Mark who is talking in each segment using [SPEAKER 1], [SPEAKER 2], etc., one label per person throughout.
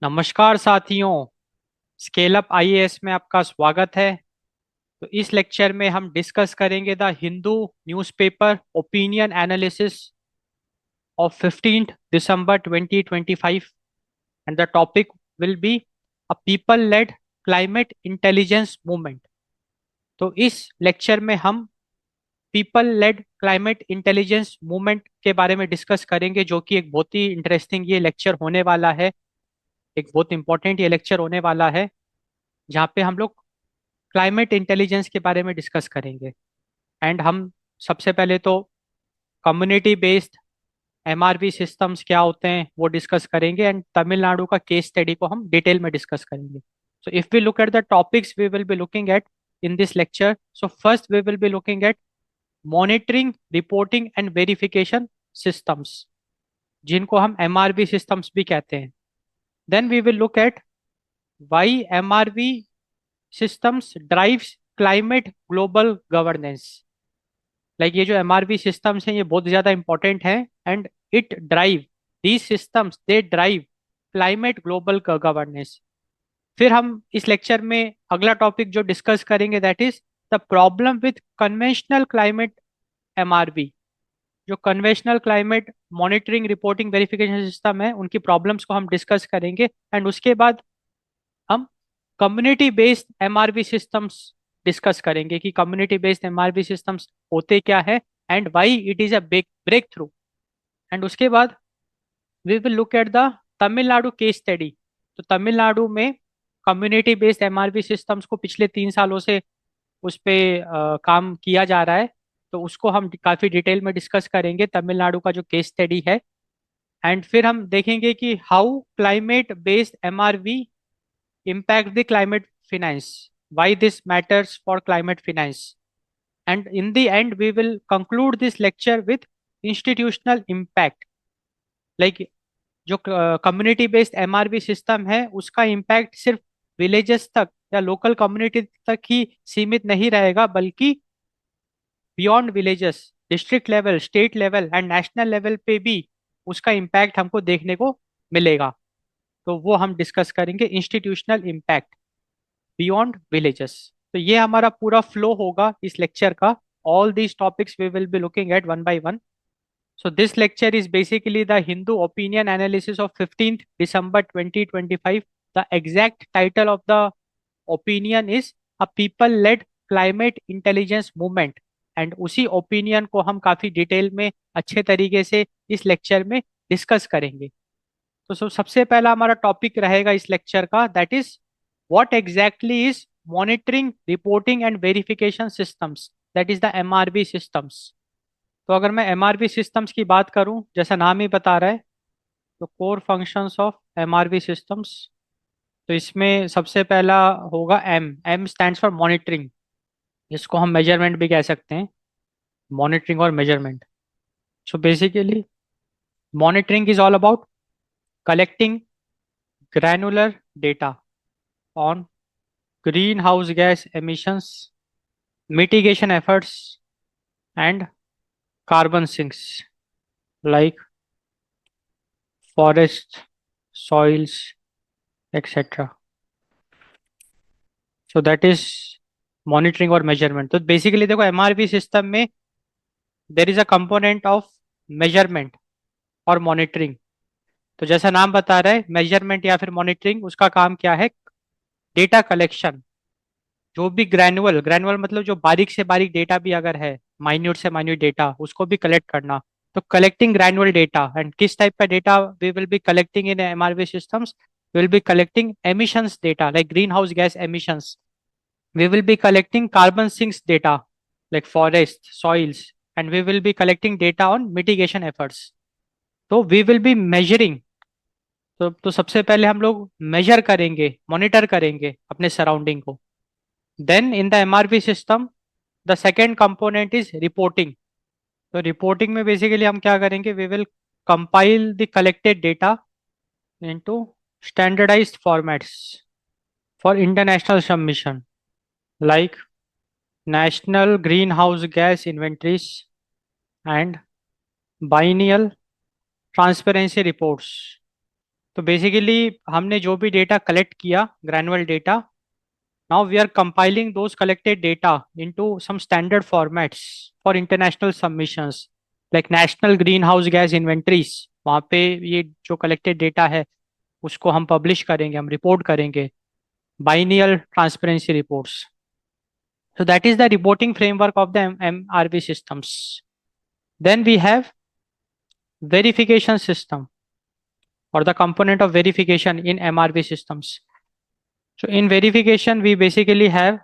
[SPEAKER 1] नमस्कार साथियों। Scale up IAS में आपका स्वागत है। तो इस लेक्चर में हम डिस्कस करेंगे the Hindu newspaper opinion analysis of 15th December 2025 and the topic will be a people led climate intelligence movement. तो इस लेक्चर में हम people led climate intelligence movement के बारे में डिस्कस करेंगे, जो कि एक बहुत ही इंटरेस्टिंग ये लेक्चर होने वाला है। एक बहुत इंपॉर्टेंट ये लेक्चर होने वाला है जहाँ पे हम लोग क्लाइमेट इंटेलिजेंस के बारे में डिस्कस करेंगे। एंड हम सबसे पहले तो कम्युनिटी बेस्ड एमआरवी सिस्टम्स क्या होते हैं वो डिस्कस करेंगे, एंड तमिलनाडु का केस स्टडी को हम डिटेल में डिस्कस करेंगे। So if we look at the topics we will be looking at in this lecture, so first we will be looking at monitoring reporting and verification systems, जिनको हम MRV systems भी कहते हैं। Then we will look at why MRV systems drives climate global governance। Like ये जो एमआरवी systems हैं ये बहुत ज्यादा इंपॉर्टेंट है, and it drive these systems they drive climate global governance. फिर हम इस लेक्चर में अगला टॉपिक जो डिस्कस करेंगे that is the problem with conventional climate MRV. जो conventional climate monitoring reporting verification system है उनकी प्रॉब्लम्स को हम डिस्कस करेंगे, एंड उसके बाद हम community based MRV systems discuss करेंगे कि कम्युनिटी बेस्ड एमआरवी सिस्टम्स होते क्या है and why it is a big breakthrough. And उसके बाद we will look at the Tamil Nadu case study. तो तमिलनाडु में कम्युनिटी बेस्ड एमआरवी सिस्टम्स को पिछले 3 सालों से उस पे काम किया जा रहा है, तो उसको हम काफी डिटेल में डिस्कस करेंगे, तमिलनाडु का जो केस स्टडी है। एंड फिर हम देखेंगे कि how climate based एमआरवी impact the climate finance, why this matters for climate finance, and in the end we will conclude this lecture with institutional impact। like जो कम्युनिटी बेस्ड एमआरवी सिस्टम है उसका impact सिर्फ villages तक या local community तक ही सीमित नहीं रहेगा, बल्कि beyond villages district level state level and national level पे भी उसका इम्पैक्ट हमको देखने को मिलेगा। तो वो हम डिस्कस करेंगे इंस्टीट्यूशनल इम्पैक्ट बियॉन्ड विलेजेस। तो ये हमारा पूरा फ्लो होगा इस लेक्चर का। All these topics we will be looking at one by one. So this lecture is basically the Hindu opinion analysis of 15th December 2025. The exact title of the opinion is a people-led climate intelligence movement, and उसी opinion को हम काफी डिटेल में अच्छे तरीके से इस लेक्चर में डिस्कस करेंगे। तो सबसे पहला हमारा टॉपिक रहेगा इस लेक्चर का, that is what exactly is monitoring reporting and verification systems, that is the एमआरवी systems. तो अगर मैं एमआरवी सिस्टम्स की बात करूं, जैसा नाम ही बता रहा है, तो core functions of MRV systems, तो इसमें सबसे पहला होगा M. M stands for monitoring, जिसको हम मेजरमेंट भी कह सकते हैं, मॉनिटरिंग और measurement. So basically monitoring is all about collecting granular data on greenhouse gas emissions, mitigation efforts, and carbon sinks like forests, soils, etc. So that is monitoring और measurement. तो basically देखो एमआरवी system में there is a component of measurement और monitoring. तो जैसा नाम बता रहा है मेजरमेंट या फिर मॉनिटरिंग, उसका काम क्या है? Data collection. जो भी ग्रैनुअल ग्रैनुअल मतलब जो बारीक से बारीक डेटा भी अगर है, माइन्यूट से माइन्यूट डेटा, उसको भी कलेक्ट करना। तो कलेक्टिंग ग्रैनुअल डेटा, एंड किस टाइप का data we will be collecting in MRV systems? We will be collecting emissions data like greenhouse gas emissions. We will be collecting carbon sinks data like forest soils, and we will be collecting data on mitigation efforts. तो we will be measuring. तो सबसे पहले हम लोग major करेंगे, monitor करेंगे अपने surrounding को। Then in the MRV system the second component is reporting. तो रिपोर्टिंग में बेसिकली हम क्या करेंगे? We will compile the collected data into standardised formats for international submission like national greenhouse gas inventories and biennial transparency reports. तो basically हमने जो भी data collect किया, granular data, now we are compiling those collected data into some standard formats for international submissions like national greenhouse gas inventories. वहाँ पे ये जो collected data है उसको हम publish करेंगे, हम report करेंगे, biennial transparency reports. So that is the reporting framework of the MRV systems. Then we have verification system or the component of verification in MRV systems. So in verification, we basically have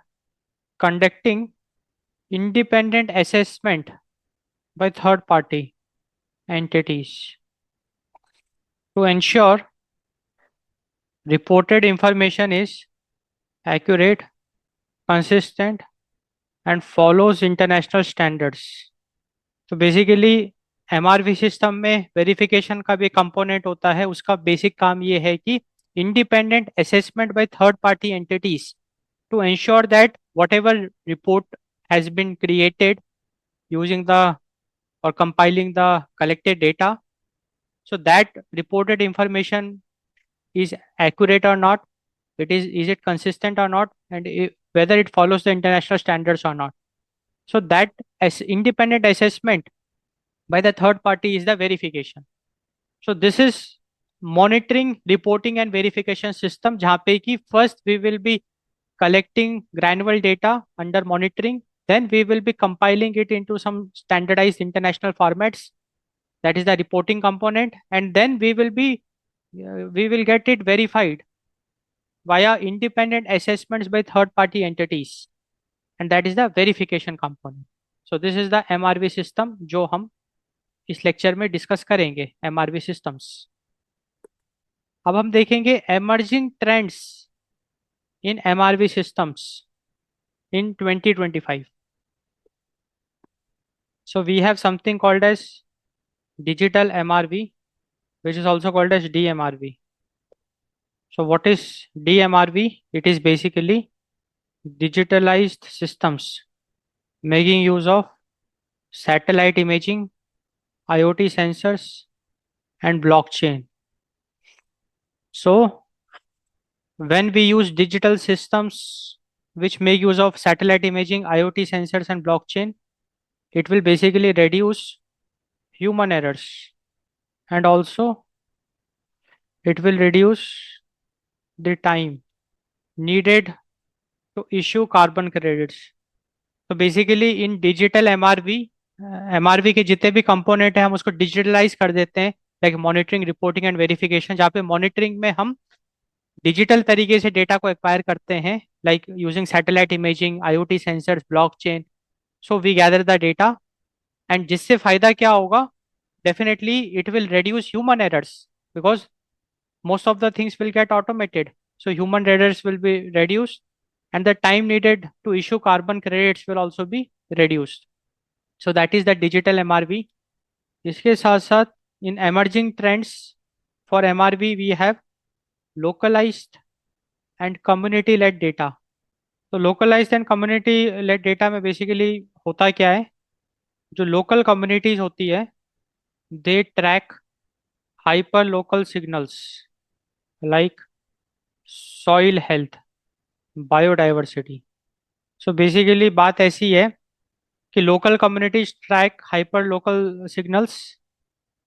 [SPEAKER 1] conducting independent assessment by third party entities to ensure reported information is accurate, consistent, and follows international standards. तो basically MRV system में verification का भी component होता है। उसका basic काम ये है कि independent assessment by third party entities to ensure that whatever report has been created using the or compiling the collected data, so that reported information is accurate or not, is it consistent or not, and whether it follows the international standards or not. So that as independent assessment by the third party is the verification. So this is monitoring, reporting and verification system जहाँ पे कि first we will be collecting granular data under monitoring, then we will be compiling it into some standardized international formats, that is the reporting component, and then we will get it verified via independent assessments by third party entities, and that is the verification component. So this is the MRV system जो हम इस lecture में discuss करेंगे, MRV systems. अब हम देखेंगे emerging trends in MRV systems in 2025. So we have something called as digital MRV, which is also called as DMRV. So what is DMRV? It is basically digitalized systems making use of satellite imaging, IoT sensors, and blockchain. So when we use digital systems which make use of satellite imaging, IoT sensors, and blockchain, it will basically reduce human errors, and also it will reduce the time needed to issue carbon credits. तो basically इन digital एमआरवी, एमआरवी के जितने भी component है हम उसको digitalise कर देते हैं, like monitoring, reporting and verification, जहाँ पे मॉनिटरिंग में हम डिजिटल तरीके से डेटा को एक्वायर करते हैं, like using satellite imaging, IoT sensors, blockchain. So we gather the data, and जिससे फायदा क्या होगा, definitely it will reduce human errors because most of the things will get automated. So human errors will be reduced, and the time needed to issue carbon credits will also be reduced. So that is the digital MRV. इसके साथ साथ in emerging trends for MRV we have localized and community led data. तो localized and community led data में basically होता क्या है, जो local communities होती है, they track hyper local signals like soil health, biodiversity. So basically बात ऐसी है कि local communities track hyper local signals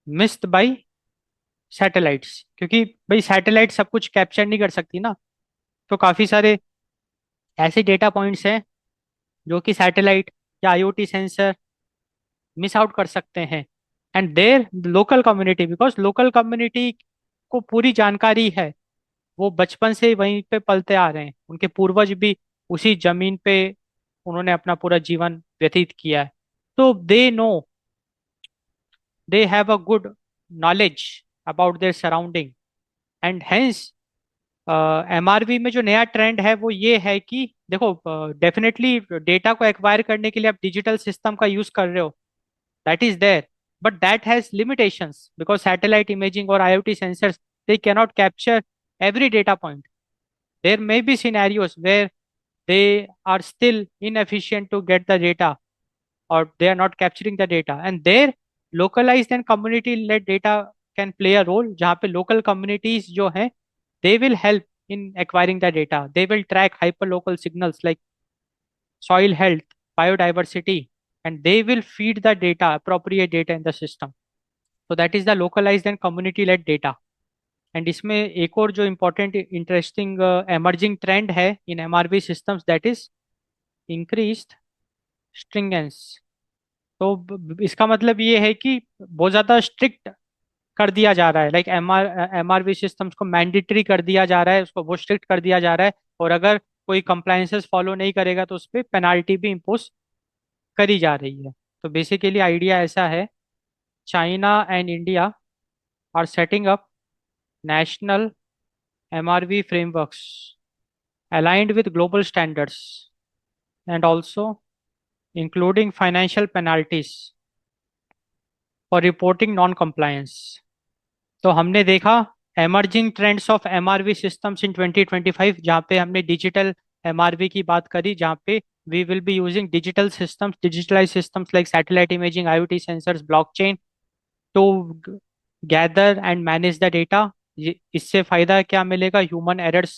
[SPEAKER 1] missed by satellites, क्योंकि भाई सैटेलाइट सब कुछ कैप्चर नहीं कर सकती ना, तो काफी सारे ऐसे डेटा पॉइंट्स हैं जो कि सैटेलाइट या आईओटी सेंसर मिस आउट कर सकते हैं. And their local community, because local community को पूरी जानकारी है, वो बचपन से ही वहीं पे पलते आ रहे हैं, उनके पूर्वज भी उसी जमीन पे उन्होंने अपना पूरा जीवन व्यतीत किया है, तो they know, they have a good knowledge about their surrounding. And hence एमआरवी में जो नया ट्रेंड है वो ये है कि देखो, डेफिनेटली डेटा को एक्वायर करने के लिए आप डिजिटल सिस्टम का यूज कर रहे हो, that is there, but that has limitations because satellite imaging or IoT sensors, they cannot capture every data point. There may be scenarios where they are still inefficient to get the data, or they are not capturing the data, and their localized and community led data can play a role, जहाँ पे local communities जो हैं they will help in acquiring the data, they will track hyper local signals like soil health, biodiversity, and they will feed the data, appropriate data in the system. So that is the localized and community-led data. And इसमें एक और जो important interesting emerging trend है in MRV systems, that is increased stringency. तो इसका मतलब ये है कि बहुत ज़्यादा स्ट्रिक्ट कर दिया जा रहा है, लाइक एमआरवी सिस्टम्स को मैंडेटरी कर दिया जा रहा है, उसको बहुत स्ट्रिक्ट कर दिया जा रहा है। और अगर कोई कंप्लायंसेस फॉलो नहीं करेगा तो उस पर पेनाल्टी भी इम्पोज करी जा रही है। तो बेसिकली आइडिया ऐसा है, China and India are setting up national MRV frameworks aligned with global standards and also including financial penalties for reporting non-compliance। तो हमने देखा emerging trends of MRV systems in 2025, जहाँ पे हमने डिजिटल MRV की बात करी, जहाँ पे we will be using digital systems, digitalized systems like satellite imaging, IoT sensors, blockchain to gather and manage the data। इससे फायदा क्या मिलेगा, ह्यूमन एरर्स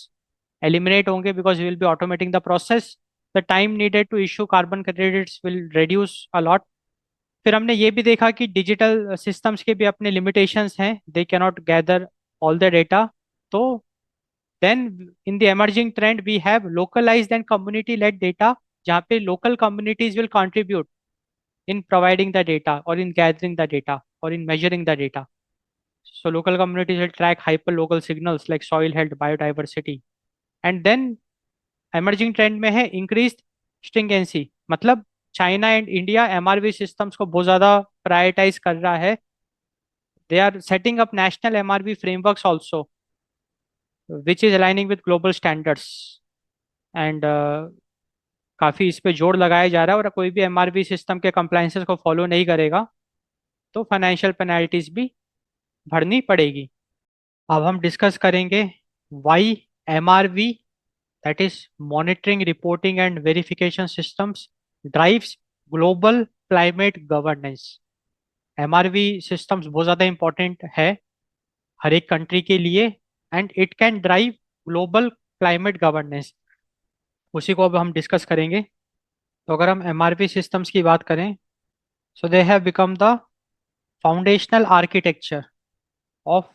[SPEAKER 1] एलिमिनेट होंगे because we will be automating the process, the time needed to issue carbon credits will reduce a lot. फिर हमने ये भी देखा कि डिजिटल सिस्टम्स के भी अपने लिमिटेशंस हैं, they cannot gather all the data. तो then in the emerging trend we have localized and community led data, जहाँ पे local communities will contribute in providing the data or in gathering the data or in measuring the data. So local communities will track hyper-local signals like soil health, biodiversity. And then emerging trend में है increased stringency, मतलब China and India MRV systems को बहुत ज़्यादा prioritise कर रहा है। They are setting up national MRV frameworks also which is aligning with global standards. And काफ़ी इस पे जोर लगाया जा रहा है, और कोई भी एमआरवी सिस्टम के कंप्लाइंसेस को फॉलो नहीं करेगा तो फाइनेंशियल पेनल्टीज भी भरनी पड़ेगी। अब हम डिस्कस करेंगे why MRV, that is monitoring reporting and verification systems, drives global climate governance. MRV systems बहुत ज़्यादा इंपॉर्टेंट है हर एक कंट्री के लिए, and it can drive global climate governance. उसी को अब हम डिस्कस करेंगे। तो अगर हम एमआरवी सिस्टम्स की बात करें, so they have become the foundational architecture of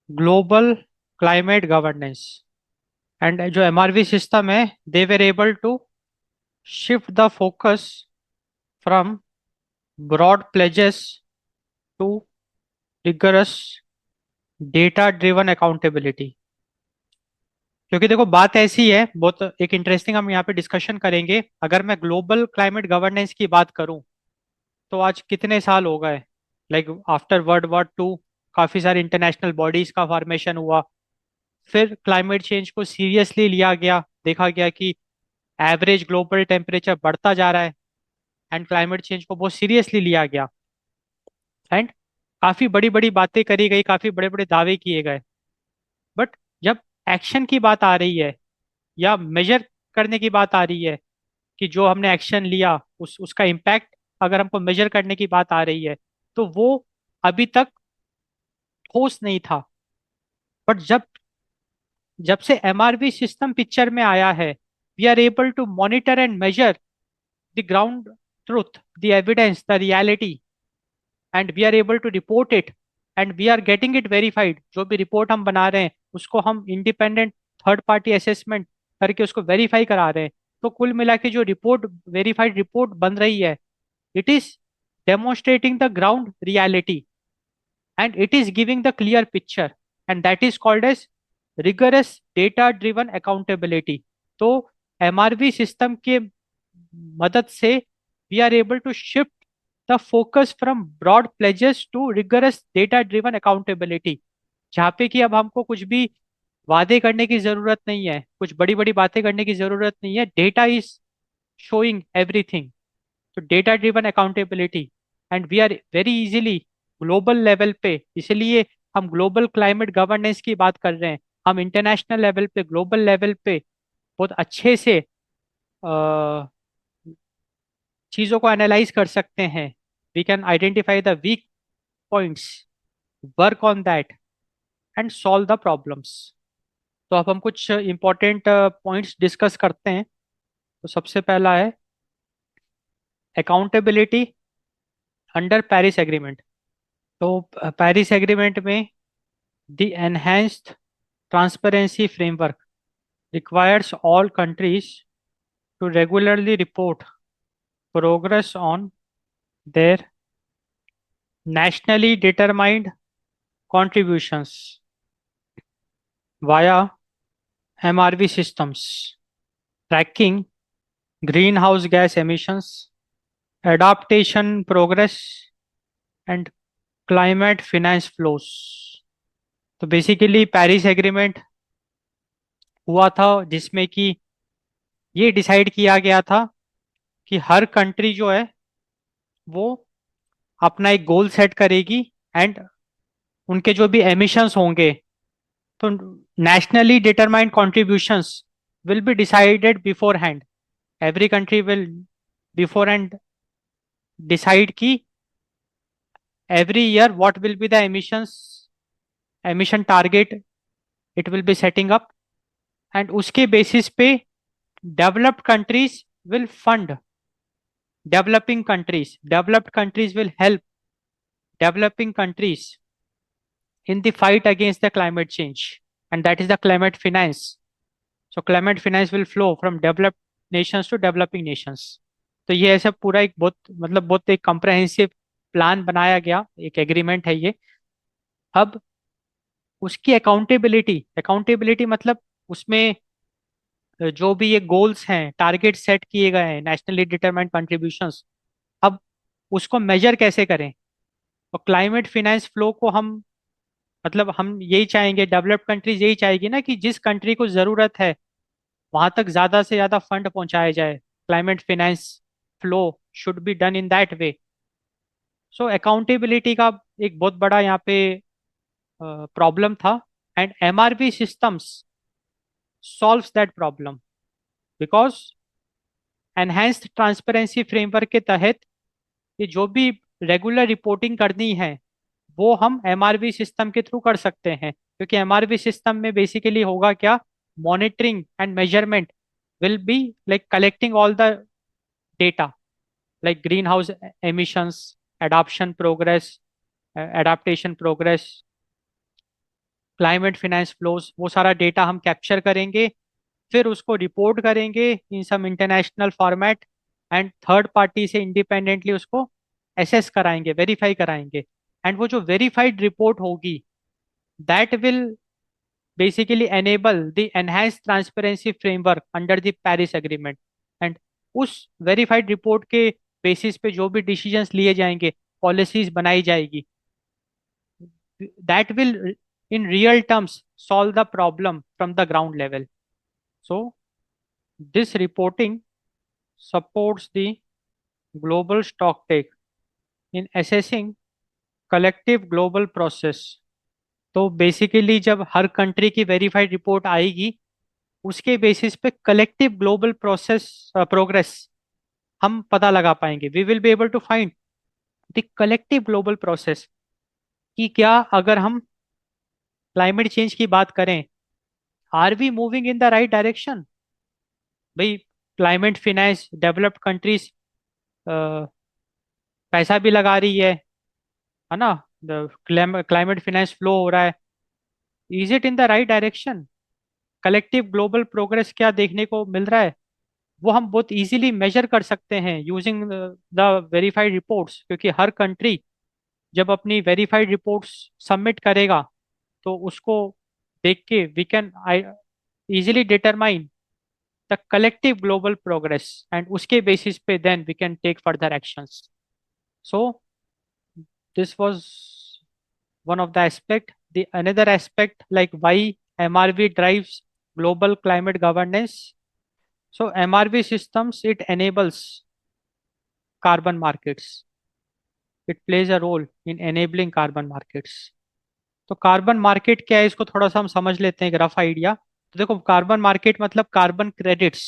[SPEAKER 1] global climate governance. And जो एमआरवी सिस्टम है, they were able to shift the focus from broad pledges to rigorous data driven accountability. क्योंकि देखो बात ऐसी है, बहुत एक इंटरेस्टिंग हम यहाँ पे डिस्कशन करेंगे। अगर मैं ग्लोबल क्लाइमेट गवर्नेंस की बात करूं तो आज कितने साल हो गए, लाइक आफ्टर वर्ल्ड वॉर 2 काफी सारे इंटरनेशनल बॉडीज का फॉर्मेशन हुआ, फिर क्लाइमेट चेंज को सीरियसली लिया गया, देखा गया कि एवरेज ग्लोबल टेम्परेचर बढ़ता जा रहा है, एंड क्लाइमेट चेंज को बहुत सीरियसली लिया गया, एंड काफी बड़ी बड़ी बातें करी गई, काफी बड़े बड़े दावे किए गए। बट जब एक्शन की बात आ रही है या मेजर करने की बात आ रही है कि जो हमने एक्शन लिया उसका इम्पैक्ट अगर हमको मेजर करने की बात आ रही है, तो वो अभी तक ठोस नहीं था। बट जब जब से एमआरवी सिस्टम पिक्चर में आया है, we are able to monitor and measure the ground truth, the evidence, the reality, and we are able to report it, and we are getting it verified. जो भी रिपोर्ट हम बना रहे हैं उसको हम इंडिपेंडेंट थर्ड पार्टी असेसमेंट करके उसको वेरीफाई करा रहे हैं। तो कुल मिला के जो रिपोर्ट, वेरीफाइड रिपोर्ट बन रही है, it is demonstrating the ground reality and it is giving the clear picture, and that is called as rigorous data driven accountability। तो एमआरवी सिस्टम के मदद से we are able to shift the focus from broad pledges to rigorous data driven accountability, जहाँ पे कि अब हमको कुछ भी वादे करने की जरूरत नहीं है, कुछ बड़ी बड़ी बातें करने की जरूरत नहीं है, डेटा इज शोइंग एवरीथिंग। तो data driven accountability, and we are very easily global level पे, इसलिए हम ग्लोबल क्लाइमेट गवर्नेंस की बात कर रहे हैं। हम इंटरनेशनल लेवल पे, ग्लोबल लेवल पे बहुत अच्छे से चीज़ों को एनालाइज कर सकते हैं। We can identify the weak points work on that and solve the problems. तो अब हम कुछ इंपॉर्टेंट पॉइंट्स डिस्कस करते हैं। तो सबसे पहला है अकाउंटेबिलिटी अंडर पेरिस एग्रीमेंट। तो पेरिस एग्रीमेंट में the enhanced transparency framework requires all countries to regularly report progress on their nationally determined contributions via MRV systems, tracking greenhouse gas emissions, adaptation progress, and climate finance flows। तो basically Paris agreement हुआ था जिसमें कि ये decide किया गया था कि हर कंट्री जो है वो अपना एक गोल सेट करेगी एंड उनके जो भी एमिशंस होंगे तो nationally determined contributions will be decided beforehand. Every country will beforehand decide की every year what will be the emissions, emission target it will be setting up, and उसके basis पे developed countries will fund developing countries, developed countries will help developing countries in the fight against the climate change, and that is the climate finance. So climate finance will flow from developed nations to developing nations। तो ये ऐसा पूरा एक बहुत मतलब बहुत एक comprehensive plan बनाया गया, एक एग्रीमेंट है ये। अब उसकी अकाउंटेबिलिटी, अकाउंटेबिलिटी मतलब उसमें जो भी ये गोल्स हैं, टारगेट सेट किए गए हैं, नेशनली डिटरमाइंड कंट्रीब्यूशंस, अब उसको मेजर कैसे करें। और क्लाइमेट फाइनेंस फ्लो को हम मतलब हम यही चाहेंगे, डेवलप्ड कंट्रीज यही चाहेगी ना कि जिस कंट्री को जरूरत है वहां तक ज्यादा से ज्यादा फंड पहुंचाया जाए। Climate finance flow should be done in that way. So accountability का एक बहुत बड़ा यहाँ पे प्रॉब्लम था, and MRV systems solves that problem because enhanced transparency framework के तहत ये जो भी रेगुलर रिपोर्टिंग करनी है वो हम एमआरवी सिस्टम के थ्रू कर सकते हैं, क्योंकि एमआरवी सिस्टम में बेसिकली होगा क्या, monitoring and measurement will be like collecting all the data like greenhouse emissions, adoption progress, adaptation progress, climate finance flows, वो सारा डेटा हम कैप्चर करेंगे, फिर उसको रिपोर्ट करेंगे in some international format, and third party से इंडिपेंडेंटली उसको assess कराएंगे, वेरीफाई कराएंगे। एंड वो जो वेरीफाइड रिपोर्ट होगी that will basically enable the enhanced transparency framework under the Paris Agreement। And उस वेरीफाइड रिपोर्ट के बेसिस पे जो भी डिसीजंस लिए जाएंगे, पॉलिसीज बनाई जाएगी, that will in real terms solve the problem from the ground level। So this reporting supports the global stocktake in assessing collective global process। तो बेसिकली जब हर कंट्री की वेरीफाइड रिपोर्ट आएगी उसके बेसिस पे कलेक्टिव ग्लोबल प्रोसेस प्रोग्रेस हम पता लगा पाएंगे। We will be able to find the collective global process कि क्या अगर हम क्लाइमेट चेंज की बात करें, are we moving in the right direction. भाई क्लाइमेट फिनेंस डेवलप्ड कंट्रीज पैसा भी लगा रही है ना, क्लाइमेट फिनेंस फ्लो हो रहा है, is it in the right direction. Collective global progress क्या देखने को मिल रहा है वो हम बहुत इजीली मेजर कर सकते हैं यूजिंग द वेरीफाइड रिपोर्ट्स, क्योंकि हर कंट्री जब अपनी वेरीफाइड रिपोर्ट्स सबमिट करेगा तो उसको देख के we can easily determine the collective global progress, and उसके बेसिस पे then we can take further actions. So this was one of the aspect. The another aspect like why MRV drives global climate governance. So MRV systems it enables carbon markets. It plays a role in enabling carbon markets। तो carbon market क्या है इसको थोड़ा सा हम समझ लेते हैं, एक रफ आइडिया। तो देखो कार्बन मार्केट मतलब कार्बन क्रेडिट्स।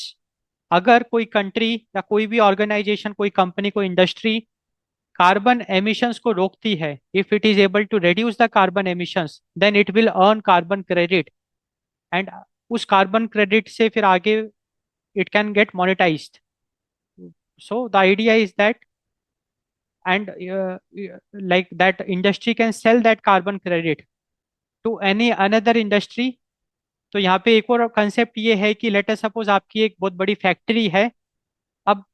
[SPEAKER 1] अगर कोई कंट्री या कोई भी ऑर्गेनाइजेशन, कोई कंपनी, कोई इंडस्ट्री कार्बन एमिशंस को रोकती है, if it is able to reduce the carbon emissions then it will earn carbon credit, and उस कार्बन क्रेडिट से फिर आगे it can get monetized. So the idea is that, and like that industry can sell that carbon credit to any another industry. तो यहाँ पे एक और concept ये है कि लेट अस सपोज आपकी एक बहुत बड़ी फैक्ट्री है। अब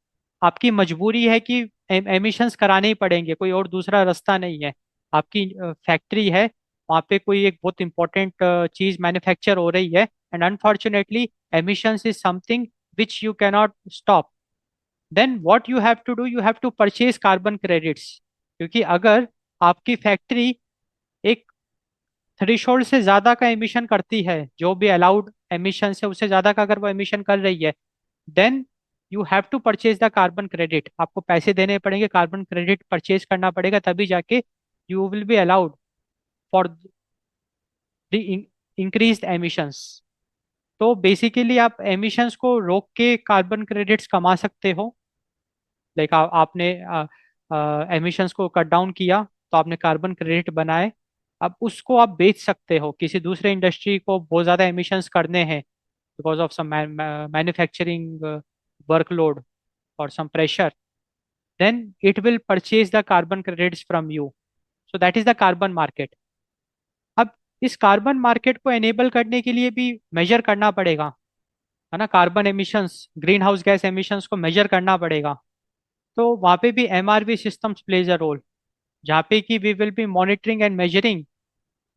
[SPEAKER 1] आपकी मजबूरी है कि एमिशंस कराने ही पड़ेंगे, कोई और दूसरा रास्ता नहीं है। आपकी फैक्ट्री है, वहाँ पे कोई एक बहुत इंपॉर्टेंट चीज मैन्युफैक्चर हो रही है, and unfortunately emissions is something which you cannot stop. Then what you have to do, you have to purchase carbon credits. क्योंकि अगर आपकी फैक्ट्री एक थ्रेशोल्ड से ज्यादा का एमिशन करती है, जो भी अलाउड एमिशन है उससे ज्यादा का अगर वो एमिशन कर रही है, then you have to purchase the carbon credit. आपको पैसे देने पड़ेंगे, कार्बन क्रेडिट परचेज करना पड़ेगा, तभी जाके you will be allowed for the increased emissions. तो बेसिकली आप एमिशंस को रोक के कार्बन क्रेडिट्स कमा सकते हो। लाइक आपने एमिशंस को कट डाउन किया, तो आपने कार्बन क्रेडिट बनाए। अब उसको आप बेच सकते हो किसी दूसरे इंडस्ट्री को, बहुत ज़्यादा एमिशंस करने हैं because of some manufacturing workload और some pressure, then it will purchase the carbon credits from you. So that is the carbon market. अब इस कार्बन मार्केट को एनेबल करने के लिए भी मेजर करना पड़ेगा, है ना। Carbon emissions, greenhouse gas emissions को मेजर करना पड़ेगा। तो वहाँ पे भी MRV systems plays a role, जहाँ पे कि we will be monitoring and measuring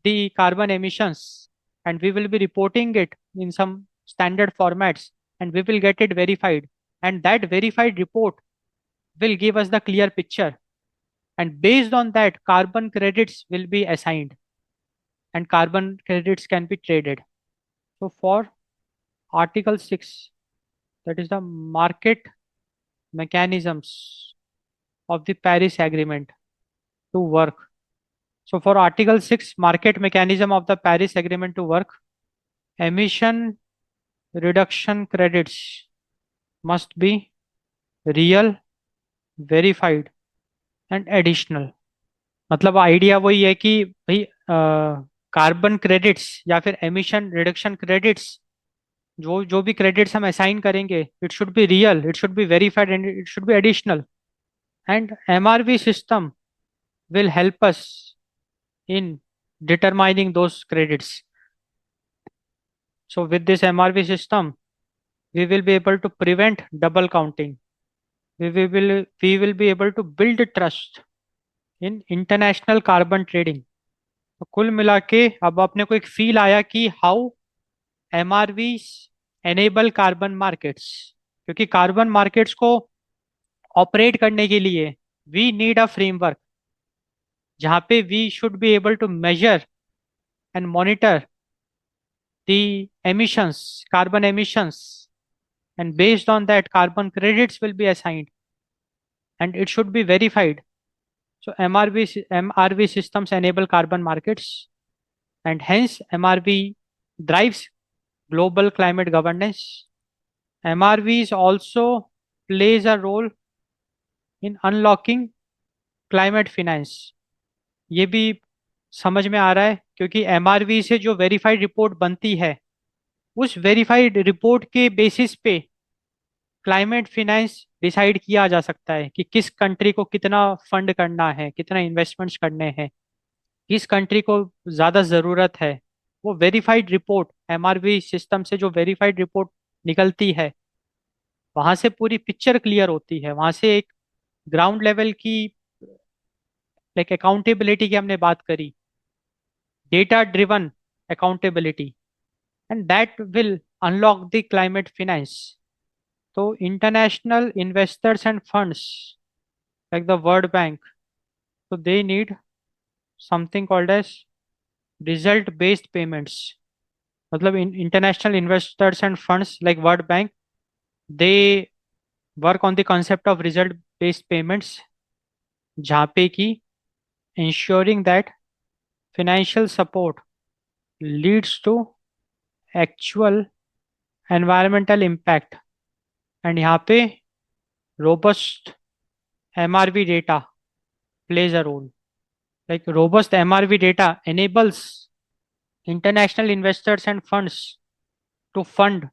[SPEAKER 1] the carbon emissions, and we will be reporting it in some standard formats, and we will get it verified, and that verified report will give us the clear picture, and based on that carbon credits will be assigned, and carbon credits can be traded. So for article 6, that is the market mechanisms of the Paris agreement to work. So for article 6, market mechanism of the Paris agreement to work, emission reduction credits must be real, verified and additional. मतलब idea वही है कि भाई carbon credits या फिर emission reduction credits, जो जो भी क्रेडिट्स हम असाइन करेंगे, it should be real, it should be verified and it should B additional, and एमआरवी system will help us in determining those credits. So with this MRV system, we will be able to prevent double counting. We will be able to build trust in international carbon trading. तो कुल मिला के अब अपने को एक feel आया कि how MRV enable carbon markets. क्योंकि कार्बन मार्केट्स को ऑपरेट करने के लिए वी नीड अ फ्रेमवर्क, जहाँ पे we should be able to measure and monitor the emissions, carbon emissions, and based on that, carbon credits will be assigned, and it should be verified. So MRV systems enable carbon markets, and hence MRV drives global climate governance. MRVs also plays a role in unlocking climate finance. ये भी समझ में आ रहा है, क्योंकि एमआरवी से जो verified report बनती है, उस वेरीफाइड रिपोर्ट के बेसिस पे क्लाइमेट फिनेंस डिसाइड किया जा सकता है कि किस कंट्री को कितना फंड करना है, कितना इन्वेस्टमेंट्स करने हैं, किस कंट्री को ज़्यादा ज़रूरत है। वो वेरीफाइड रिपोर्ट, एमआरवी सिस्टम से जो वेरीफाइड रिपोर्ट निकलती है, वहाँ से पूरी पिक्चर क्लियर होती है। वहाँ से एक ग्राउंड लेवल की, लाइक अकाउंटेबिलिटी की हमने बात करी, data driven accountability, and that will unlock the climate finance. तो international investors and funds like the World Bank, so they need something called as result based payments. मतलब international investors and funds like World Bank, they work on the concept of result based payments, जहाँ पे कि ensuring that financial support leads to actual environmental impact, and यहाँ पे robust MRV data plays a role. Like robust MRV data enables international investors and funds to fund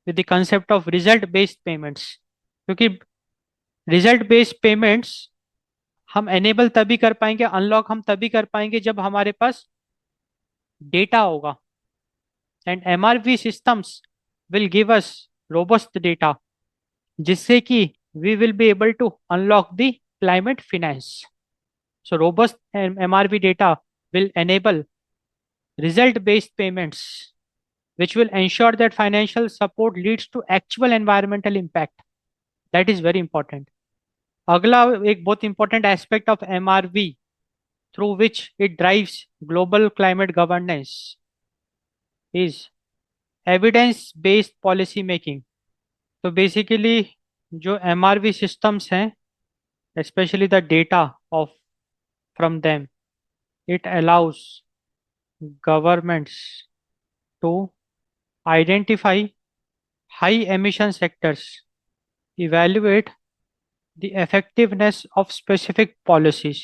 [SPEAKER 1] with the concept of result based payments, क्योंकि result based payments हम enable तभी कर पाएंगे, unlock हम तभी कर पाएंगे जब हमारे पास डेटा होगा. And MRV systems will give us robust data, जिससे कि we will be able to unlock the climate finance. So robust MRV data will enable result based payments, which will ensure that financial support leads to actual environmental impact. That is very important. अगला एक बहुत important aspect of एमआरवी through which it drives global climate governance is evidence based policy making. तो basically जो एमआरवी systems हैं, especially the data of from them, it allows governments to identify high emission sectors, evaluate the effectiveness of specific policies,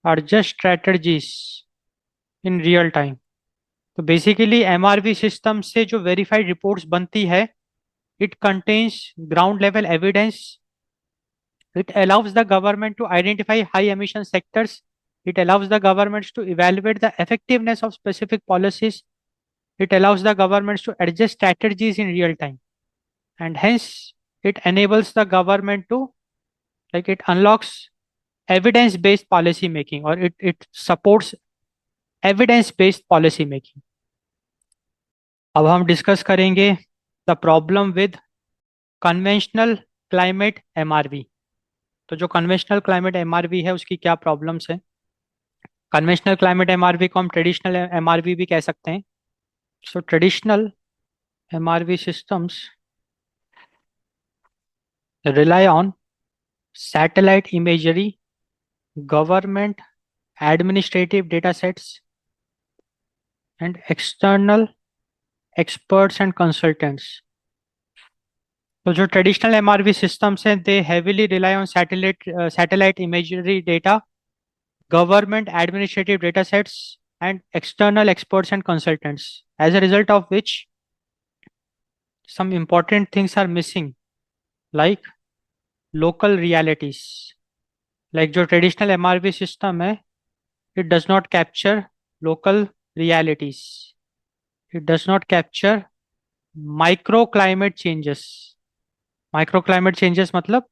[SPEAKER 1] adjust strategies in real time. तो basically MRV system से जो verified reports बनती है, it contains ground level evidence. It allows the government to identify high emission sectors. It allows the governments to evaluate the effectiveness of specific policies. It allows the governments to adjust strategies in real time. And hence, it enables the government to, like, it unlocks evidence-based policy making, or it supports evidence-based policy making. अब हम discuss करेंगे the problem with conventional climate एमआरवी. तो जो conventional climate एमआरवी है उसकी क्या problems है. Conventional climate एमआरवी को हम ट्रेडिशनल एमआरवी भी कह सकते हैं. सो traditional MRV systems rely on satellite imagery, government administrative data sets, and external experts and consultants. तो जो ट्रेडिशनल एमआरवी सिस्टम्स हैं, they heavily rely on satellite imagery data, government administrative data sets, and external experts and consultants. As a result of which some important things are missing, like local realities. Like जो traditional MRV system है, it does not capture local realities. It does not capture microclimate changes. Microclimate changes मतलब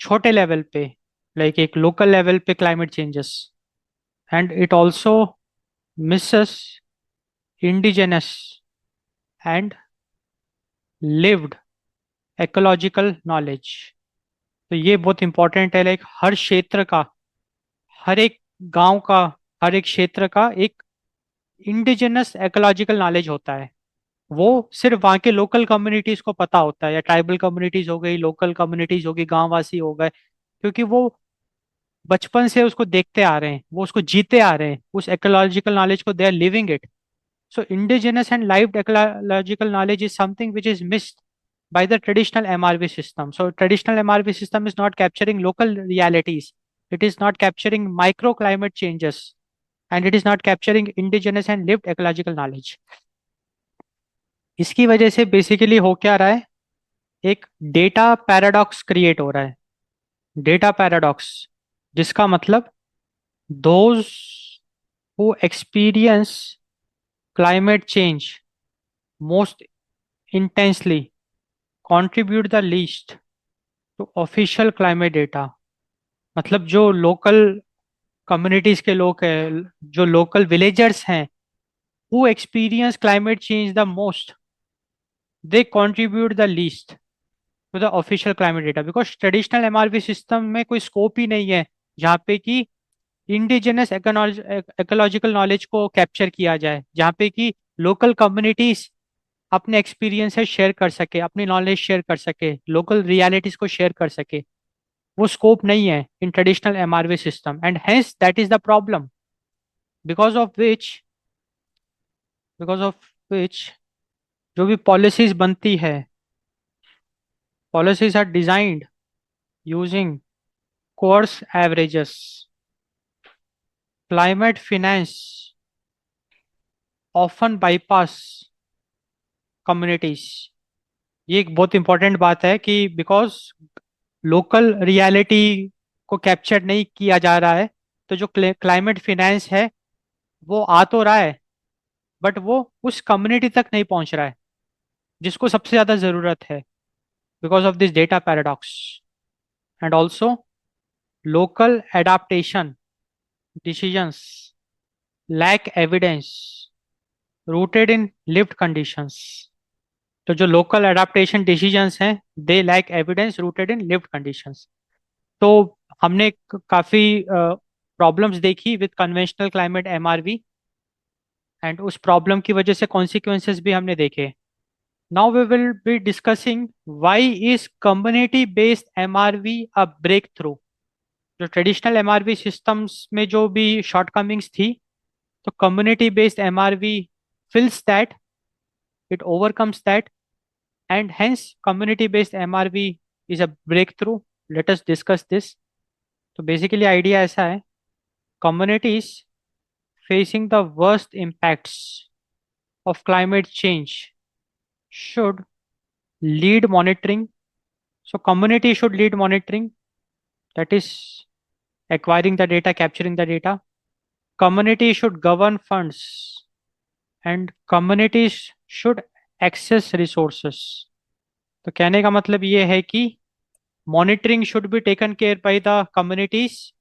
[SPEAKER 1] छोटे level पे, like एक local level पे climate changes. And it also misses indigenous and lived ecological knowledge. तो ये बहुत important है. लाइक हर क्षेत्र का, हर एक गांव का, हर एक क्षेत्र का एक इंडिजिनस एकोलॉजिकल नॉलेज होता है. वो सिर्फ वहाँ के लोकल कम्युनिटीज को पता होता है, या ट्राइबल कम्युनिटीज हो गई, लोकल कम्युनिटीज होगी, गांववासी हो गए, क्योंकि वो बचपन से उसको देखते आ रहे हैं, वो उसको जीते आ रहे हैं, उस एकोलॉजिकल नॉलेज को they are living it. So indigenous and lived ecological knowledge is something which is missed by the traditional MRV system. So traditional MRV system is not capturing local realities. It is not capturing microclimate changes, and it is not capturing indigenous and lived ecological knowledge. इसकी वजह से basically हो क्या रहा है, एक data paradox create हो रहा है. डेटा पैराडॉक्स, जिसका मतलब those who experience climate change most intensely contribute the least to official climate data. मतलब जो लोकल कम्युनिटीज के लोग हैं, जो लोकल विलेजर्स हैं, who experience climate change the most, they contribute the least to the official climate data, because traditional MRV system में कोई scope ही नहीं है जहाँ पे कि इंडिजिनस एकोलॉजिकल नॉलेज को कैप्चर किया जाए, जहाँ पे कि लोकल कम्युनिटीज अपने एक्सपीरियंसेस शेयर कर सके, अपनी नॉलेज शेयर कर सके, लोकल रियलिटीज को शेयर कर सके. वो स्कोप नहीं है in traditional MRV system, and hence that is the problem, because of which because of which जो भी पॉलिसीज बनती है, policies are designed using coarse averages. Climate finance often bypass communities. ये एक बहुत इंपॉर्टेंट बात है कि बिकॉज लोकल रियलिटी को कैप्चर नहीं किया जा रहा है, तो जो क्लाइमेट फिनेंस है वो आ तो रहा है, बट वो उस कम्युनिटी तक नहीं पहुंच रहा है जिसको सबसे ज्यादा जरूरत है, because of this data paradox. And also local adaptation decisions lack evidence rooted in lived conditions. तो जो लोकल एडाप्टेशन डिसीजंस हैं they lack evidence rooted in lived conditions. तो हमने काफी प्रॉब्लम्स देखी with conventional climate MRV, and उस problem की वजह से कॉन्सिक्वेंसेस भी हमने देखे. Now we will be discussing why is community based MRV a breakthrough. जो ट्रेडिशनल एमआरवी सिस्टम्स में जो भी शॉर्टकमिंग्स थी, तो community based MRV fills that, it overcomes that, and hence community based MRV is a breakthrough. Let us discuss this. तो basically idea ऐसा है, communities facing the worst impacts of climate change should lead monitoring. So community should lead monitoring, that is acquiring the data, capturing the data. Community should govern funds, and communities should access resources. तो कहने का मतलब ये है कि monitoring should be taken care by the communities,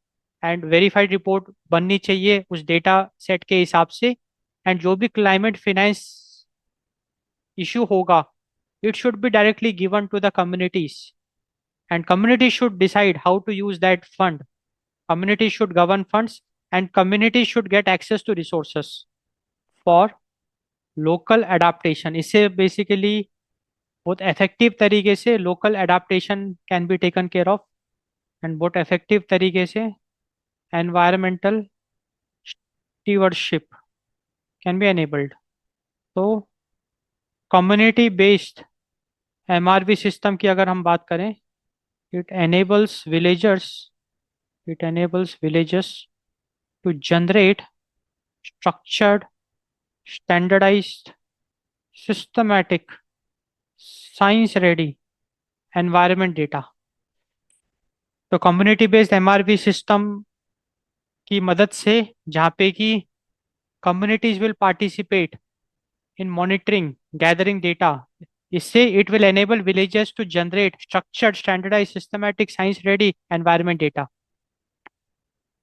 [SPEAKER 1] and verified report बननी चाहिए उस डेटा सेट के हिसाब से. एंड जो भी क्लाइमेट फिनेंस इशू होगा, it should be directly given to the communities, and community should decide how to use that fund. Community should govern funds, and community should get access to resources for local adaptation. इससे basically बहुत effective तरीके से local adaptation can be taken care of, and बहुत effective तरीके से environmental stewardship can be enabled. तो community based MRV system की अगर हम बात करें, it enables villagers it enables villages to generate structured, standardized, systematic, science ready environment data. तो कम्युनिटी बेस्ड एमआरवी सिस्टम की मदद से, जहाँ पे कि communities will participate in monitoring, gathering data. इससे it will enable villages to generate structured, standardized, systematic, science-ready environment data.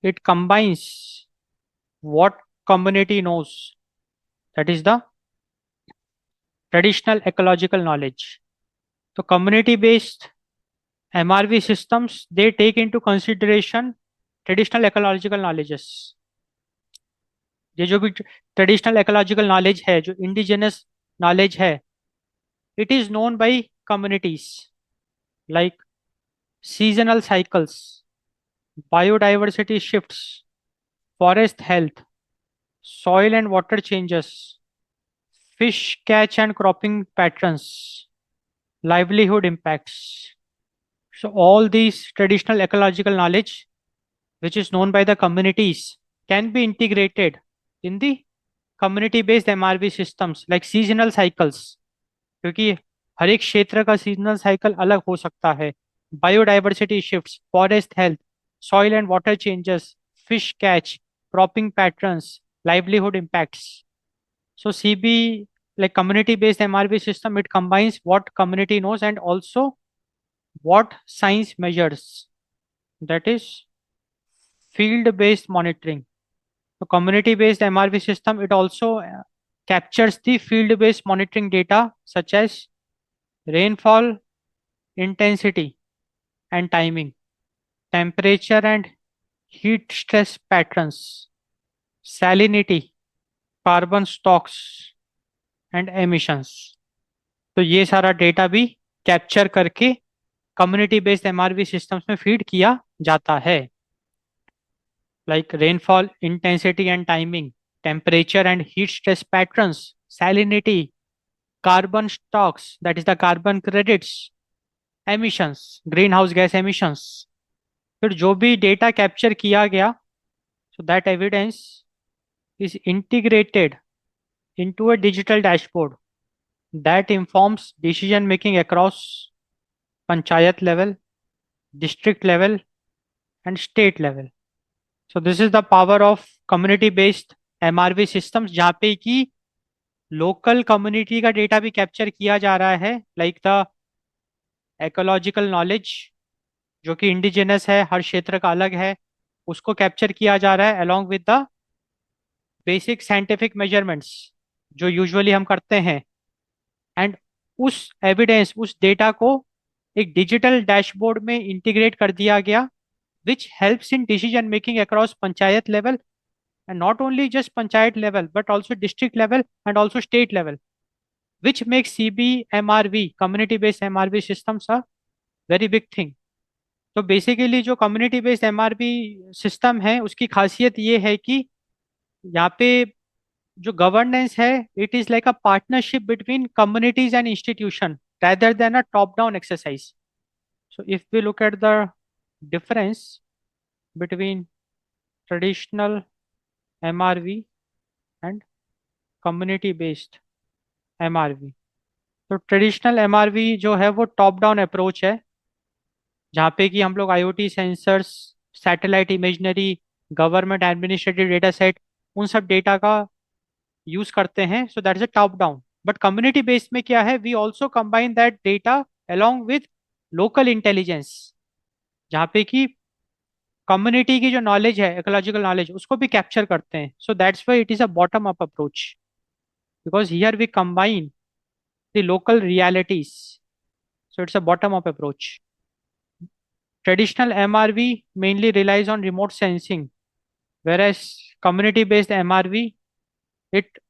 [SPEAKER 1] It combines what community knows, that is the traditional ecological knowledge. So community-based MRV systems, they take into consideration traditional ecological knowledges. ये जो भी traditional ecological knowledge है, जो indigenous knowledge है, it is known by communities like seasonal cycles, biodiversity shifts, forest health, soil and water changes, fish catch and cropping patterns, livelihood impacts. So, all these traditional ecological knowledge, which is known by the communities, can be integrated in the community based MRV systems like seasonal cycles. क्योंकि हर एक क्षेत्र का seasonal cycle अलग हो सकता है. Biodiversity shifts, forest health, soil and water changes, fish catch, cropping patterns, livelihood impacts. So CB, like community based MRV system, it combines what community knows and also what science measures, that is field based monitoring. So community based MRV system, it also captures the field based monitoring data such as rainfall intensity and timing, temperature and heat stress patterns, salinity, carbon stocks and emissions. तो ये सारा data भी capture करके community based MRV systems में feed किया जाता है. Like rainfall intensity and timing, temperature and heat stress patterns, salinity, carbon stocks, that is the carbon credits, emissions, greenhouse gas emissions. फिर जो भी डेटा कैप्चर किया गया, so that evidence is integrated into a digital dashboard that informs decision making across panchayat level, district level, and state level. So this is the power of community based MRV systems, जहाँ पे कि local community का data भी capture किया जा रहा है, like the एकोलॉजिकल knowledge जो कि इंडिजिनस है, हर क्षेत्र का अलग है, उसको कैप्चर किया जा रहा है along with the basic scientific measurements जो यूजुअली हम करते हैं। एंड उस एविडेंस, उस डेटा को एक डिजिटल डैशबोर्ड में इंटीग्रेट कर दिया गया, which helps in decision making across panchayat level, and not only just panchayat level but also district level and also state level, which makes CBMRV community based MRV systems a very big thing. तो basically जो community based MRB system है उसकी खासियत ये है कि यहाँ पे जो गवर्नेंस है, it is like a partnership between communities and institution rather than a top down exercise. So if we look at the difference between traditional MRV and community based MRV, तो ट्रेडिशनल एमआरवी जो है वो top down approach है, जहाँ पे कि हम लोग IoT sensors, satellite imaginary, government administrative data set, उन सब डेटा का यूज करते हैं। So that is a top down. But community based में क्या है, we also combine that data along with local intelligence, जहाँ पे कि कम्युनिटी की जो नॉलेज है, इकोलॉजिकल नॉलेज, उसको भी कैप्चर करते हैं। So that's why it is a bottom up approach, because here we combine the local realities. So it's a bottom up approach. Traditional MRV mainly relies on remote sensing, whereas community-based MRV, it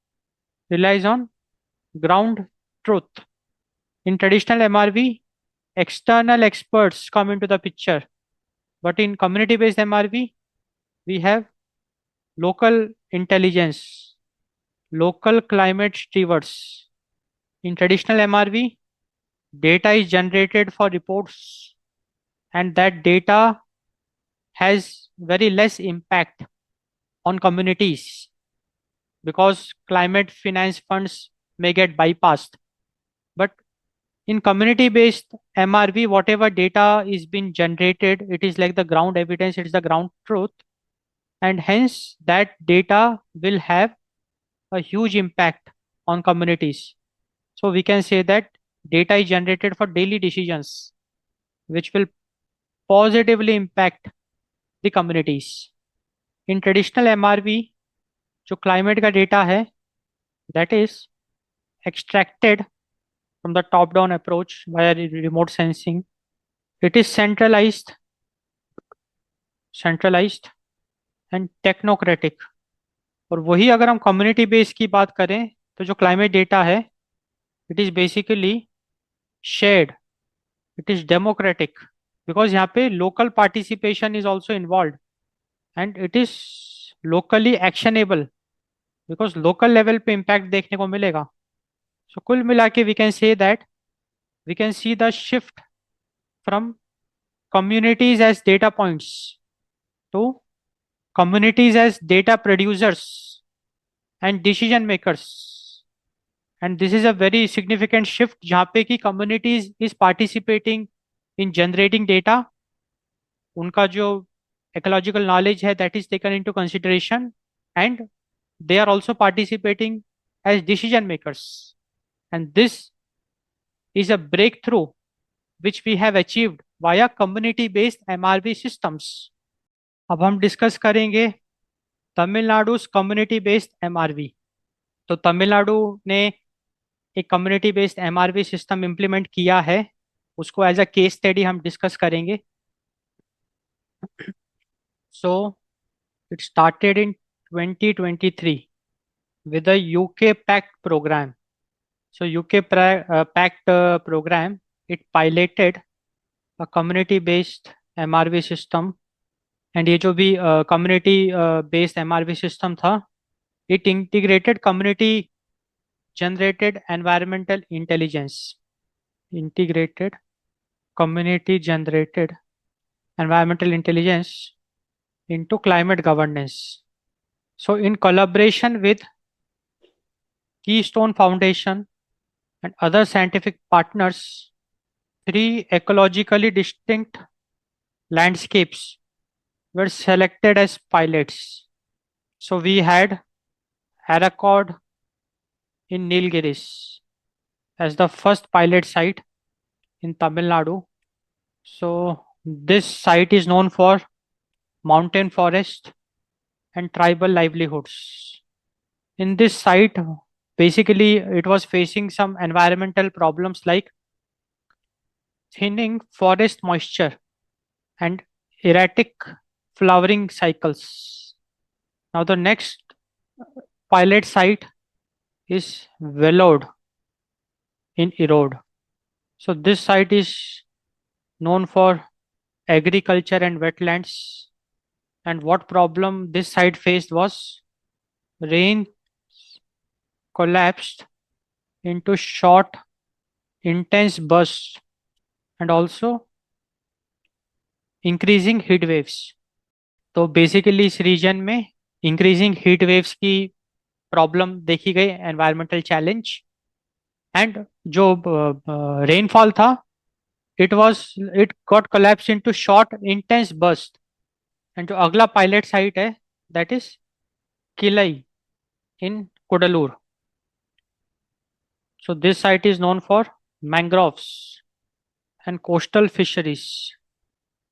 [SPEAKER 1] relies on ground truth. In traditional MRV, external experts come into the picture, but in community-based MRV, we have local intelligence, local climate stewards. In traditional MRV, data is generated for reports, and that data has very less impact on communities because climate finance funds may get bypassed. But in community based MRV, whatever data is being generated, it is like the ground evidence, it's the ground truth, and hence that data will have a huge impact on communities. So we can say that data is generated for daily decisions, which will positively impact the communities. In traditional MRV, जो climate का data है, that is extracted from the top down approach via remote sensing. It is centralized and technocratic. और वही अगर हम community base की बात करें, तो जो क्लाइमेट डेटा है, it is basically shared, it is democratic, because यहाँ पे local participation is also involve, and it is locally actionable, because local level पे इम्पैक्ट देखने को मिलेगा। सो कुल मिला के we can say that we can see the shift from communities as data points to communities as data producers and decision makers. And this is a very significant shift जहाँ पे कि communities is participating in generating data, उनका जो ecological knowledge है that is taken into consideration, and they are also participating as decision makers. And this is a breakthrough which we have achieved via community based MRV systems. अब हम discuss करेंगे Tamil Nadu community based एमआरवी। तो तमिलनाडु ने एक community based MRV system implement किया है, उसको as a case study हम डिस्कस करेंगे। So it started in 2023 with the UK PACT program. So UK PACT program, it piloted a community-based MRV system, and ये जो भी community based MRV system था, it integrated community generated environmental intelligence, integrated community generated environmental intelligence into climate governance. So, in collaboration with Keystone Foundation and other scientific partners, three ecologically distinct landscapes were selected as pilots. So, we had Aracord in Nilgiris as the first pilot site in Tamil Nadu. So, this site is known for mountain forest and tribal livelihoods. In this site, basically, it was facing some environmental problems like thinning forest moisture and erratic flowering cycles. Now, the next pilot site is Vellode in Erode. So, this site is known for agriculture and wetlands. And what problem this site faced was rain collapsed into short, intense bursts and also increasing heat waves. तो basically इस region में increasing heat waves की problem देखी गई, environmental challenge. And जो rainfall था, it was it got collapse into short intense burst. And जो अगला पायलट साइट है, that is Killai in Cuddalore. So this site is known for mangroves and coastal fisheries.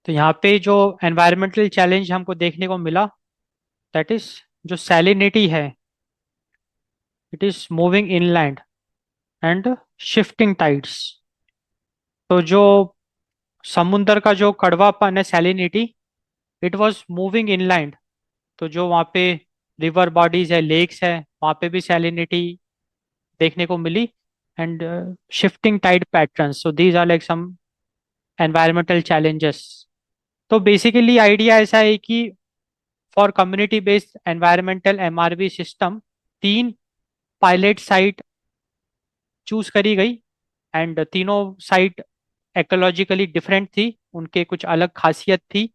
[SPEAKER 1] तो यहाँ पे जो एनवायरमेंटल चैलेंज हमको देखने को मिला, दैट इज जो सैलिनिटी है, it is moving inland and shifting tides. तो जो समुंदर का जो कड़वापन है, salinity, it was moving inland. तो जो वहाँ पे रिवर बॉडीज है, लेक्स है, वहाँ पे भी सैलिनिटी देखने को मिली। And shifting tide patterns, so these are like some environmental challenges. तो बेसिकली आइडिया ऐसा है कि for community based environmental MRV system, तीन पायलट साइट चूज करी गई। एंड तीनों साइट एकोलॉजिकली डिफरेंट थी, उनके कुछ अलग खासियत थी।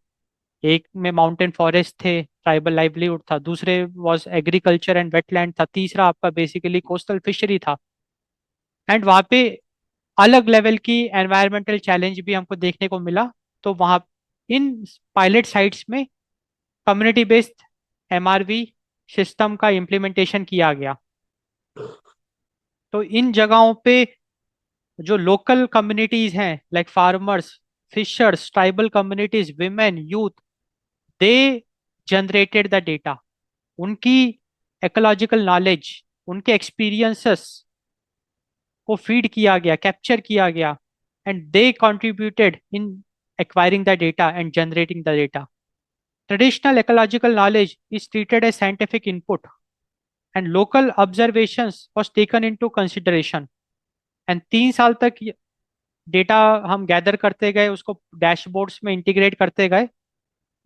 [SPEAKER 1] एक में माउंटेन फॉरेस्ट थे, ट्राइबल लाइवलीहुड था, दूसरे वाज एग्रीकल्चर एंड वेटलैंड था, तीसरा आपका बेसिकली कोस्टल फिशरी था। एंड वहाँ पे अलग लेवल की एनवायरमेंटल चैलेंज भी हमको देखने को मिला। तो वहाँ इन पायलट साइट्स में कम्युनिटी बेस्ड एमआरवी सिस्टम का इम्प्लीमेंटेशन किया गया। तो इन जगहों पे जो लोकल कम्युनिटीज हैं, like farmers, fishers, tribal communities, women, youth, they generated the data. उनकी एकोलॉजिकल नॉलेज, उनके एक्सपीरियंसेस को फीड किया गया, कैप्चर किया गया, and they contributed in acquiring the data and generating the data. Traditional ecological knowledge is treated as scientific input and local observations was taken into consideration। And 3 साल तक data हम gather करते गए, उसको डैशबोर्ड्स में integrate करते गए,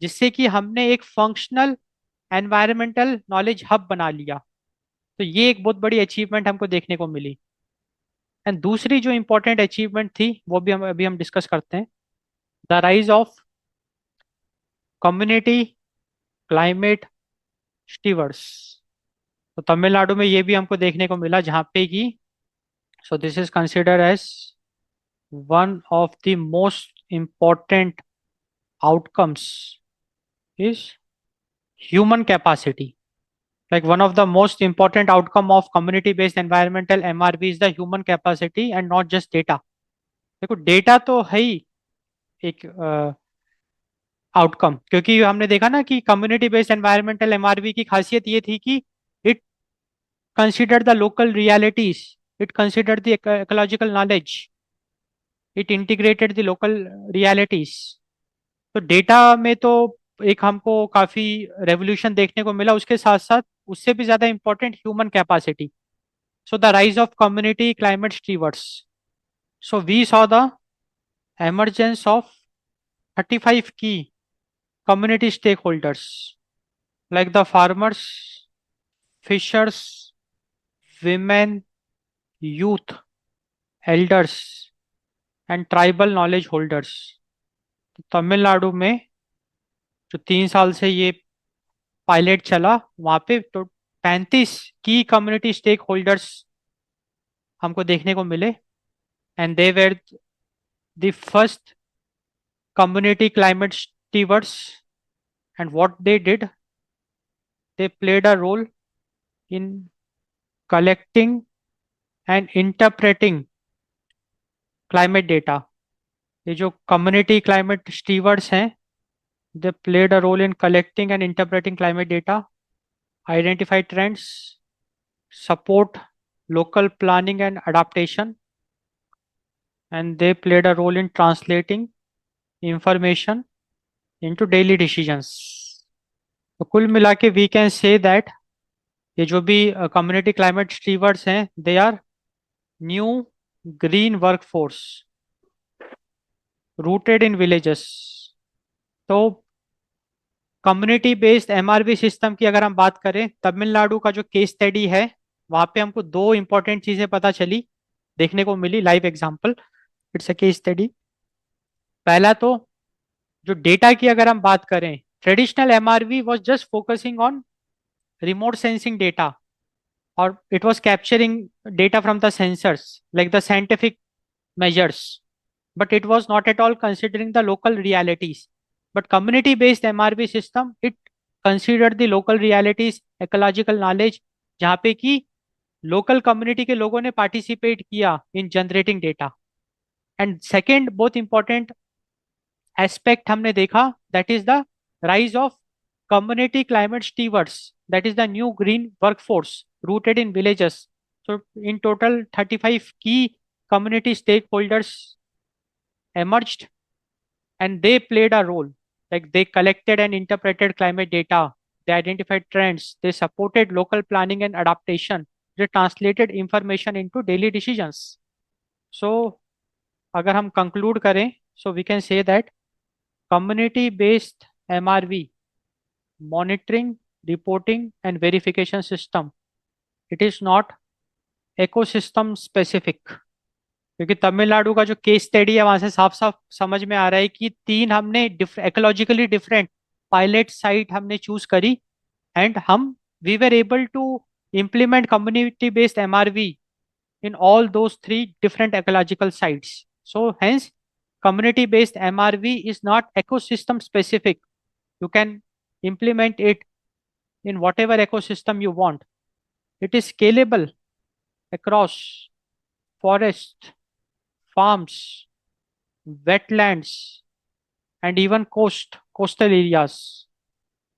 [SPEAKER 1] जिससे कि हमने एक फंक्शनल एनवायरमेंटल नॉलेज हब बना लिया। तो ये एक बहुत बड़ी अचीवमेंट हमको देखने को मिली। एंड दूसरी जो इंपॉर्टेंट अचीवमेंट थी, वो भी हम डिस्कस करते हैं, the rise of community climate stewards. तो तमिलनाडु में ये भी हमको देखने को मिला, जहाँ पे कि so this is considered as one of the most important outcomes is human capacity. Like one of the most important outcome of community based environmental MRV is the human capacity and not just data। देखो data तो है ही एक outcome, क्योंकि हमने देखा ना कि community based environmental एमआरवी की खासियत ये थी कि it consider the local realities, it consider the ecological knowledge, it integrated the local realities. तो डेटा में तो एक हमको काफी रेवोल्यूशन देखने को मिला, उसके साथ साथ उससे भी ज्यादा important human capacity. So the rise of community climate stewards. So we saw the emergence of 35 key community stakeholders like the farmers, fishers, women, youth, elders, and tribal knowledge holders। तो तमिलनाडु में जो 3 साल से ये पायलट चला, वहां पे तो 35 की कम्युनिटी स्टेक होल्डर्स हमको देखने को मिले। And they were the first community climate stewards. And what they did, they played a role in collecting and interpreting climate data. ये जो community climate stewards हैं, they played a role in collecting and interpreting climate data, identify trends, support local planning and adaptation, and they played a role in translating information into daily decisions. तो कुल मिला के we can say that ये जो भी community climate stewards हैं, they are new green workforce rooted in villages. तो community based MRV system की अगर हम बात करें, तमिलनाडु का जो केस स्टडी है, वहां पे हमको दो इंपॉर्टेंट चीजें पता चली, देखने को मिली live example. It's a case study. पहला तो जो डेटा की अगर हम बात करें, traditional MRV was just focusing on remote sensing data, और it was capturing data from the sensors like the scientific measures, but it was not at all considering the local realities. But community based MRV system, it considered the local realities, ecological knowledge, जहाँ पे कि local community के लोगों ने participate किया इन generating data. And second बहुत important aspect हमने देखा, that is the rise of community climate stewards, that is the new green workforce rooted in villages. So in total 35 key community stakeholders emerged, and they played a role. Like they collected and interpreted climate data, they identified trends, they supported local planning and adaptation, they translated information into daily decisions. So अगर हम conclude करें, so we can say that community based MRV monitoring, reporting and verification system, it is not ecosystem specific। क्योंकि तमिलनाडु का जो case study है, वहां से साफ साफ समझ में आ रहा है कि तीन हमने इकोलॉजिकली डिफरेंट पायलट साइट हमने चूज करी, एंड हम we were able to implement community based MRV in all those three different ecological sites. So hence community based MRV is not ecosystem specific. You can implement it in whatever ecosystem you want. It is scalable across forest, farms, wetlands, and even coastal areas.